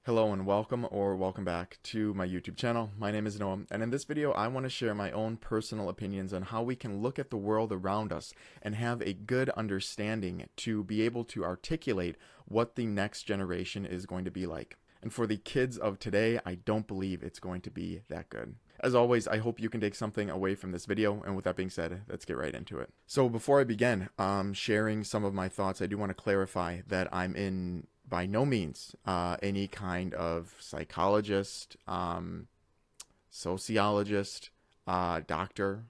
Hello and welcome back to my YouTube channel. My name is Noah, and in this video I want to share my own personal opinions on how we can look at the world around us and have a good understanding to be able to articulate what the next generation is going to be like. And for the kids of today, I don't believe it's going to be that good. As always, I hope you can take something away from this video, and with that being said, let's get right into it. So before I begin sharing some of my thoughts, I do want to clarify that I'm in by no means any kind of psychologist, sociologist, doctor,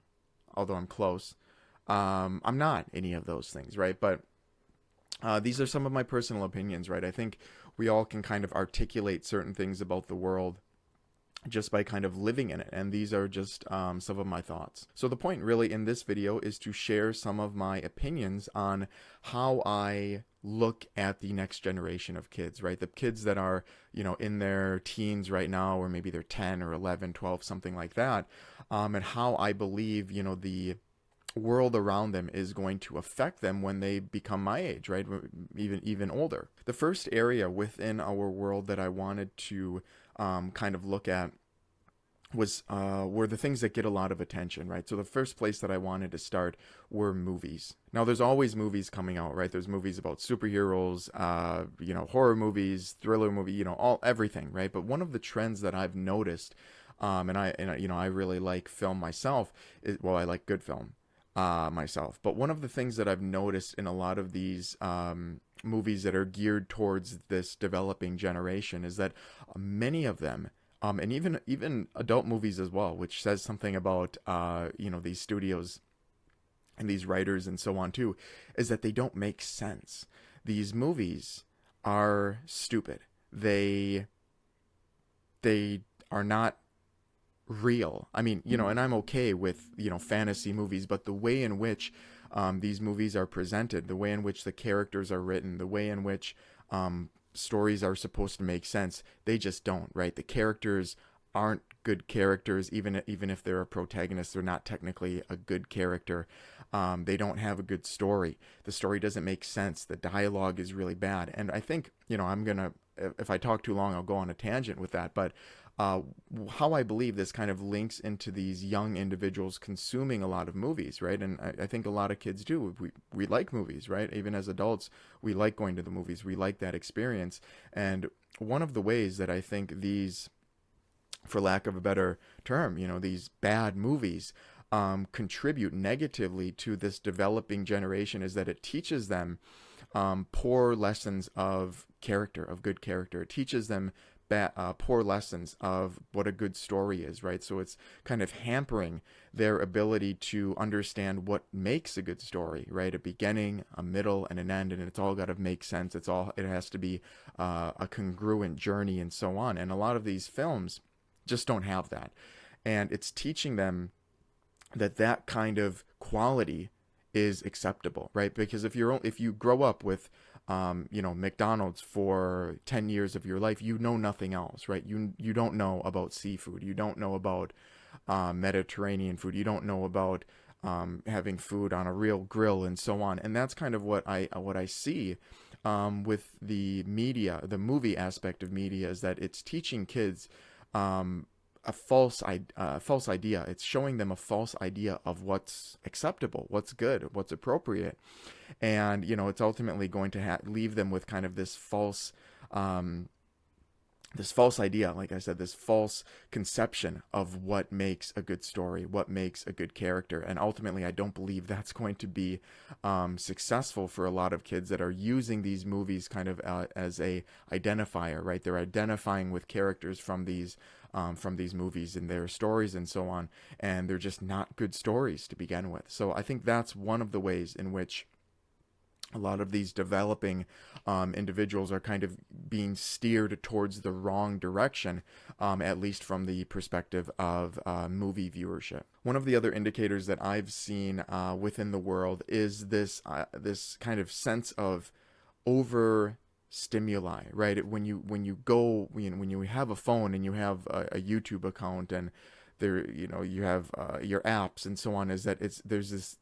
although I'm close. I'm not any of those things, right? But these are some of my personal opinions, right? I think we all can kind of articulate certain things about the world just by kind of living in it, and these are just some of my thoughts. So the point really in this video is to share some of my opinions on how I look at the next generation of kids, right? The kids that are, in their teens right now, or maybe they're 10 or 11, 12, something like that, and how I believe, the world around them is going to affect them when they become my age, right? Even older. The first area within our world that I wanted to kind of look at were the things that get a lot of attention, right? So the first place that I wanted to start were movies. Now, there's always movies coming out, right? There's movies about superheroes, horror movies, thriller movie, everything, right? But one of the trends that I've noticed, and I really like film myself. I like good film myself. But one of the things that I've noticed in a lot of these movies that are geared towards this developing generation is that many of them, and even adult movies as well, which says something about these studios and these writers and so on too, is that they don't make sense. These movies are stupid. They are not real. I mean, and I'm okay with fantasy movies, but the way in which these movies are presented, the way in which the characters are written, the way in which stories are supposed to make sense, they just don't, right? The characters aren't good characters. Even if they're a protagonist, they're not technically a good character. They don't have a good story. The story doesn't make sense. The dialogue is really bad. And I think, if I talk too long, I'll go on a tangent with that. But how I believe this kind of links into these young individuals consuming a lot of movies, right? And I think a lot of kids do. We like movies, right? Even as adults, we like going to the movies. We like that experience. And one of the ways that I think these, for lack of a better term, these bad movies contribute negatively to this developing generation is that it teaches them poor lessons of character, of good character. It teaches them poor lessons of what a good story is, right? So it's kind of hampering their ability to understand what makes a good story, right? A beginning, a middle, and an end, and it's all got to make sense. It has to be a congruent journey and so on. And a lot of these films just don't have that. And it's teaching them that kind of quality is acceptable, right? Because if you grow up with McDonald's for 10 years of your life, you know nothing else, right? You don't know about seafood. You don't know about Mediterranean food. You don't know about having food on a real grill and so on. And that's kind of what I see with the media, the movie aspect of media, is that it's teaching kids a false idea. It's showing them a false idea of what's acceptable, what's good, what's appropriate, and it's ultimately going to leave them with kind of this false idea, like I said, this false conception of what makes a good story, what makes a good character. And ultimately, I don't believe that's going to be successful for a lot of kids that are using these movies kind of as a identifier, right? They're identifying with characters from these movies and their stories and so on, and they're just not good stories to begin with. So I think that's one of the ways in which a lot of these developing individuals are kind of being steered towards the wrong direction, at least from the perspective of movie viewership. One of the other indicators that I've seen within the world is this kind of sense of over stimuli, right? When you have a phone and you have a YouTube account and there, you have your apps and so on, is that there's this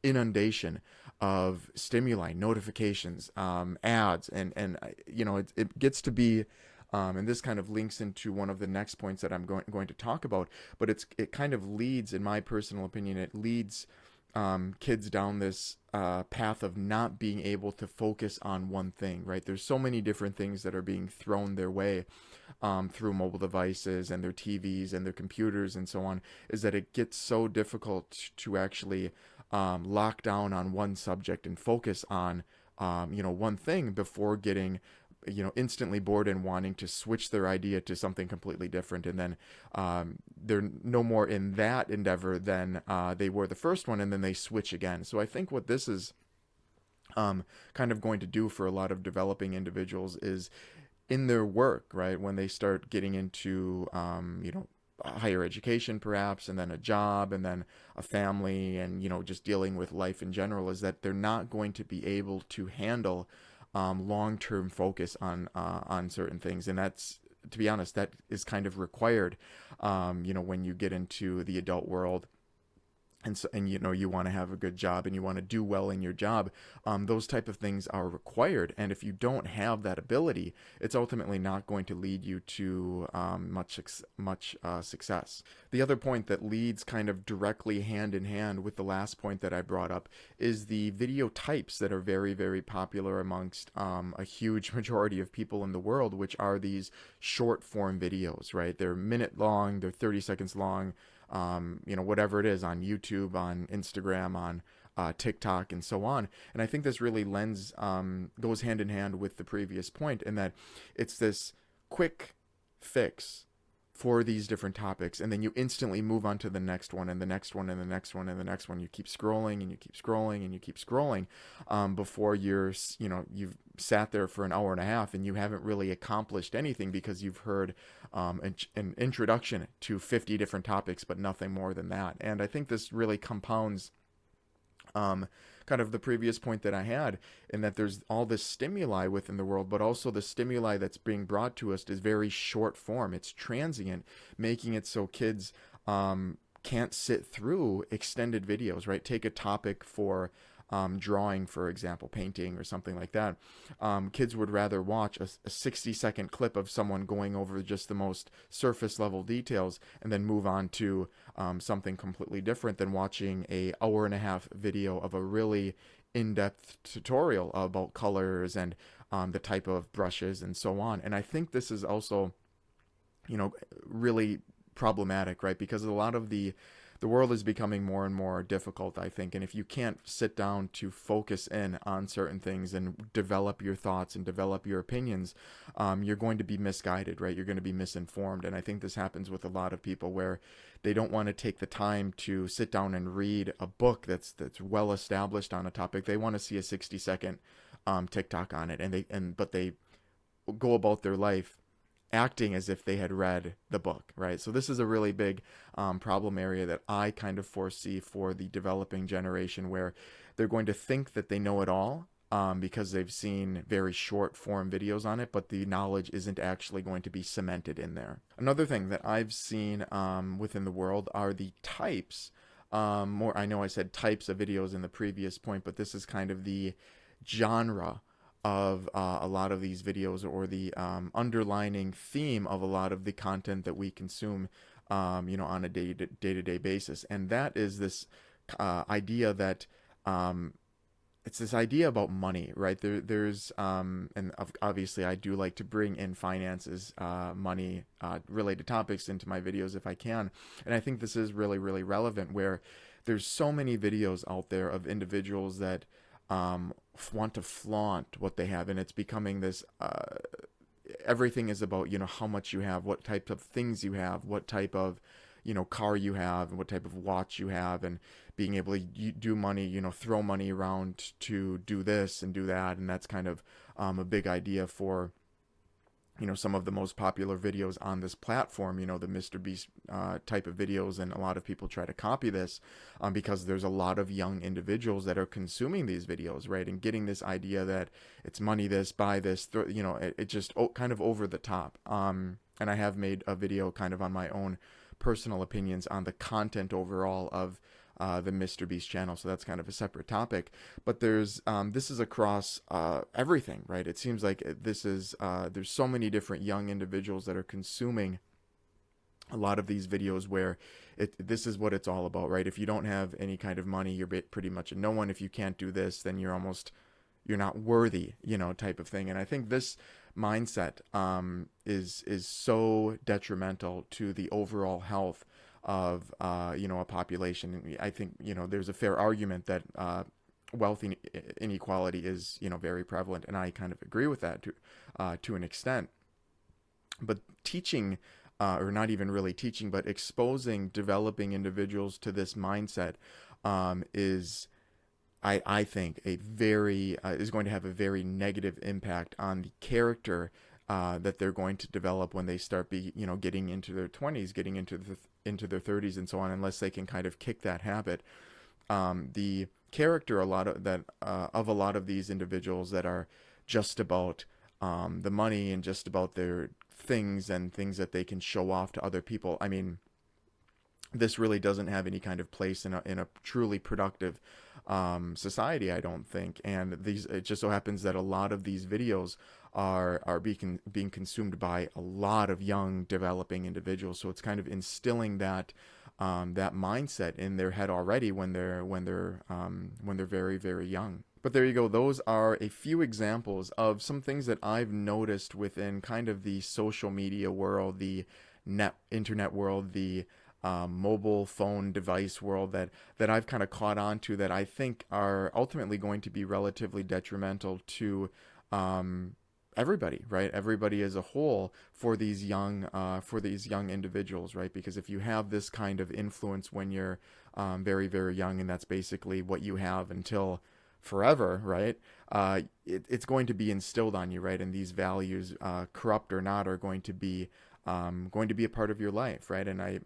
inundation of stimuli, notifications, ads, and it gets to be, and this kind of links into one of the next points that I'm going to talk about. But it kind of leads, in my personal opinion, it leads kids down this path of not being able to focus on one thing, right? There's so many different things that are being thrown their way through mobile devices and their TVs and their computers and so on, is that it gets so difficult to actually lock down on one subject and focus on one thing before getting instantly bored and wanting to switch their idea to something completely different. And then they're no more in that endeavor than they were the first one, and then they switch again. So I think what this is kind of going to do for a lot of developing individuals is in their work, right? When they start getting into, higher education perhaps, and then a job, and then a family, and, just dealing with life in general, is that they're not going to be able to handle long-term focus on certain things. And that's, to be honest, that is kind of required, when you get into the adult world. And so, and you want to have a good job and you want to do well in your job. Those type of things are required, and if you don't have that ability, it's ultimately not going to lead you to much success. The other point that leads kind of directly hand in hand with the last point that I brought up is the video types that are very, very popular amongst a huge majority of people in the world, which are these short form videos, right? They're minute long, they're 30 seconds long. Whatever it is, on YouTube, on Instagram, on TikTok, and so on. And I think this really goes hand in hand with the previous point, in that it's this quick fix for these different topics, and then you instantly move on to the next one, and the next one, and the next one, and the next one. You keep scrolling, and you keep scrolling, and you keep scrolling, before you've sat there for an hour and a half, and you haven't really accomplished anything, because you've heard an introduction to 50 different topics, but nothing more than that. And I think this really compounds kind of the previous point that I had, in that there's all this stimuli within the world, but also the stimuli that's being brought to us is very short form. It's transient, making it so kids can't sit through extended videos, right? Take a topic for drawing, for example, painting or something like that. Kids would rather watch a 60-second clip of someone going over just the most surface level details and then move on to something completely different than watching a hour and a half video of a really in-depth tutorial about colors and the type of brushes and so on. And I think this is also, really problematic, right? Because a lot of the world is becoming more and more difficult, I think. And if you can't sit down to focus in on certain things and develop your thoughts and develop your opinions, you're going to be misguided, right? You're going to be misinformed. And I think this happens with a lot of people, where they don't want to take the time to sit down and read a book that's well established on a topic. They want to see a 60-second TikTok on it, but they go about their life acting as if they had read the book, right? So this is a really big problem area that I kind of foresee for the developing generation, where they're going to think that they know it all because they've seen very short form videos on it, but the knowledge isn't actually going to be cemented in there. Another thing that I've seen within the world are the types. I know I said types of videos in the previous point, but this is kind of the genre of a lot of these videos, or the underlining theme of a lot of the content that we consume, on a day-to-day basis. And that is this idea that it's this idea about money, right? There's and obviously I do like to bring in finances, money related topics into my videos if I can. And I think this is really, really relevant, where there's so many videos out there of individuals that want to flaunt what they have, and it's becoming this everything is about how much you have, what types of things you have, what type of car you have, and what type of watch you have, and being able to do money, throw money around to do this and do that. And that's kind of a big idea for some of the most popular videos on this platform, the Mr. Beast type of videos. And a lot of people try to copy this because there's a lot of young individuals that are consuming these videos, right? And getting this idea that it's money this, buy this, it just kind of over the top. And I have made a video kind of on my own personal opinions on the content overall of the Mr. Beast channel, so that's kind of a separate topic. But this is across everything, right? It seems like this is there's so many different young individuals that are consuming a lot of these videos where this is what it's all about, right? If you don't have any kind of money, you're pretty much a no one. If you can't do this, then you're not worthy, type of thing. And I think this mindset is so detrimental to the overall health of a population. I think there's a fair argument that wealth inequality is very prevalent, and I kind of agree with that to an extent. But teaching, or not even really teaching, but exposing developing individuals to this mindset is, I think, a very is going to have a very negative impact on the character that they're going to develop when they start getting into their 20s, getting into their 30s, and so on. Unless they can kind of kick that habit, the character a lot of these individuals that are just about the money and just about their things and things that they can show off to other people. I mean, this really doesn't have any kind of place in a truly productive society, I don't think. And it just so happens that a lot of these videos are being consumed by a lot of young developing individuals. So it's kind of instilling that mindset in their head already when they're very, very young. But there you go. Those are a few examples of some things that I've noticed within kind of the social media world, the internet world, the mobile phone device world that I've kind of caught on to, that I think are ultimately going to be relatively detrimental to everybody, right? Everybody as a whole, for these young individuals, right? Because if you have this kind of influence when you're very, very young, and that's basically what you have until forever, right? It's going to be instilled on you, right? And these values, corrupt or not, are going to be a part of your life, right? And I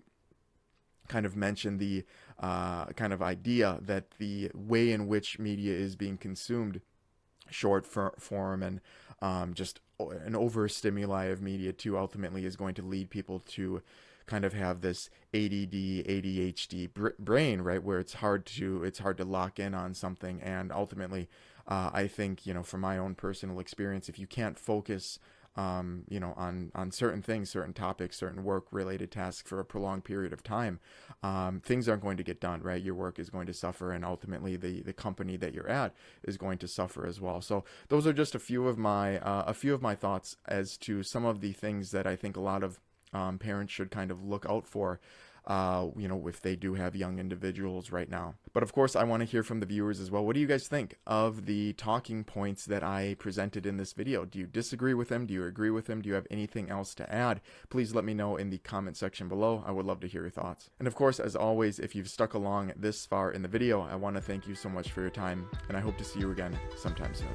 kind of mentioned the kind of idea that the way in which media is being consumed, short form and just an overstimuli of media too, ultimately is going to lead people to kind of have this ADD, ADHD brain, right, where it's hard to lock in on something. And ultimately, I think, from my own personal experience, if you can't focus on certain things, certain topics, certain work-related tasks for a prolonged period of time, things aren't going to get done, right? Your work is going to suffer, and ultimately the company that you're at is going to suffer as well. So those are just a few of my thoughts as to some of the things that I think a lot of parents should kind of look out for, if they do have young individuals right now. But of course, I want to hear from the viewers as well. What do you guys think of the talking points that I presented in this video? Do you disagree with them? Do you agree with them? Do you have anything else to add? Please let me know in the comment section below. I would love to hear your thoughts. And of course, as always, if you've stuck along this far in the video, I want to thank you so much for your time, and I hope to see you again sometime soon.